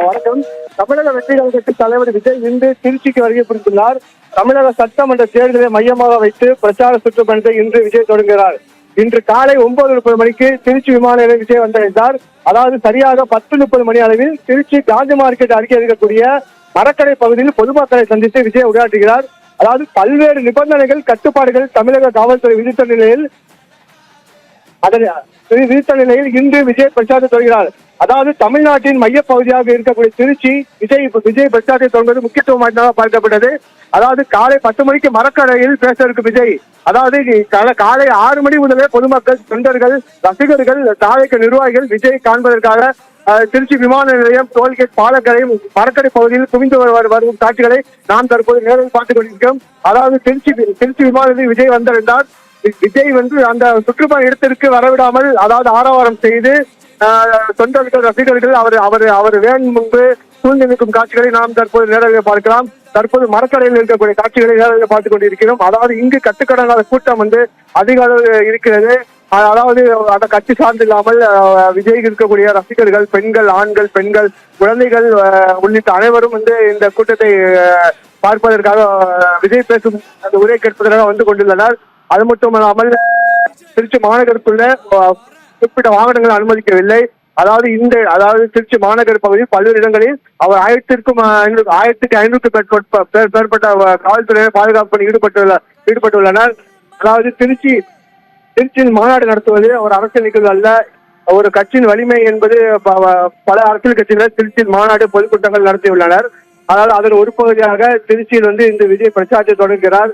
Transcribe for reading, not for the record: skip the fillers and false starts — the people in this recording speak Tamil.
வணக்கம். தமிழக வெற்றி கழகத்தின் தலைவர் விஜய் இன்று திருச்சிக்கு வருகை புரிந்துள்ளார். தமிழக சட்டமன்ற தேர்தலை மையமாக வைத்து பிரச்சார சுற்றுப்பயணத்தை இன்று விஜய் தொடங்குகிறார். இன்று காலை 9:30 மணிக்கு திருச்சி விமான நிலையம் விஜய் வந்தடைந்தார். அதாவது சரியாக 10:30 மணி அளவில் திருச்சி காந்தி மார்க்கெட் அருகே இருக்கக்கூடிய மரக்கடை பகுதியில் பொதுமக்களை சந்தித்து விஜய் உரையாற்றுகிறார். அதாவது பல்வேறு நிபந்தனைகள் கட்டுப்பாடுகள் தமிழக காவல்துறை விதித்த நிலையில் இன்று விஜய் பிரச்சாரத்தை தொடர்கிறார். அதாவது தமிழ்நாட்டின் மையப்பகுதியாக இருக்கக்கூடிய திருச்சி விஜய் பிரச்சாரத்தை தொடர்வது முக்கியத்துவம் வாய்ந்ததாக பார்க்கப்பட்டது. அதாவது காலை 10 மணிக்கு மரக்கடையில் பேச இருக்கும் விஜய். அதாவது காலை 6 மணி முதலே பொதுமக்கள், தொண்டர்கள், ரசிகர்கள், தாவேக நிர்வாகிகள் விஜய் காண்பதற்காக திருச்சி விமான நிலையம், டோல்கேட், பாலக்கரை, மரக்கடை பகுதியில் குவிந்து வரும் காட்சிகளை நாம் தற்போது நேரில் பார்த்துக் கொண்டிருக்கிறோம். அதாவது திருச்சி விமான நிலையம் விஜய் வந்திருந்தார். விஜய் அந்த சுற்றுப்பயண இடத்திற்கு வரவிடாமல், அதாவது ஆரவாரம் செய்து தொண்டர்கள், ரசிகர்கள் அவர் வேன் முன்பு சூழ்ந்து நிற்கும் காட்சிகளை நாம் தற்போது நேரடியாக பார்க்கலாம். தற்போது மரக்கடையில் இருக்கக்கூடிய காட்சிகளை நேரடியாக பார்த்துக் கொண்டிருக்கிறோம். அதாவது இங்கு கட்டுக்கடங்காத கூட்டம் அதிக அளவு இருக்கிறது. அதாவது அந்த கட்சி சார்ந்து இல்லாமல் விஜய் இருக்கக்கூடிய ரசிகர்கள், பெண்கள், ஆண்கள், பெண்கள், குழந்தைகள் உள்ளிட்ட அனைவரும் இந்த கூட்டத்தை பார்ப்பதற்காக விஜய் பேசும் அந்த உரை கேட்பதற்காக வந்து கொண்டுள்ளனர். அது மட்டுமல்லாமல் திருச்சி மாநகருக்குள்ள குறிப்பிட்ட வாகனங்கள் அனுமதிக்கவில்லை. அதாவது திருச்சி மாநகர் பகுதியில் பல்வேறு இடங்களில் அவர் 1500 மேற்பட்ட காவல்துறையினர் பாதுகாப்பு பணி ஈடுபட்டுள்ளனர். அதாவது திருச்சியில் மாநாடு நடத்துவது ஒரு அரசியல் நிகழ்வு அல்ல, ஒரு கட்சியின் வலிமை என்பது. பல அரசியல் கட்சியினர் திருச்சியில் மாநாடு, பொதுக்கூட்டங்கள் நடத்தியுள்ளனர். அதாவது அதன் ஒரு பகுதியாக திருச்சியில் இந்த விஜய் பிரச்சாரத்தை தொடங்குகிறார்.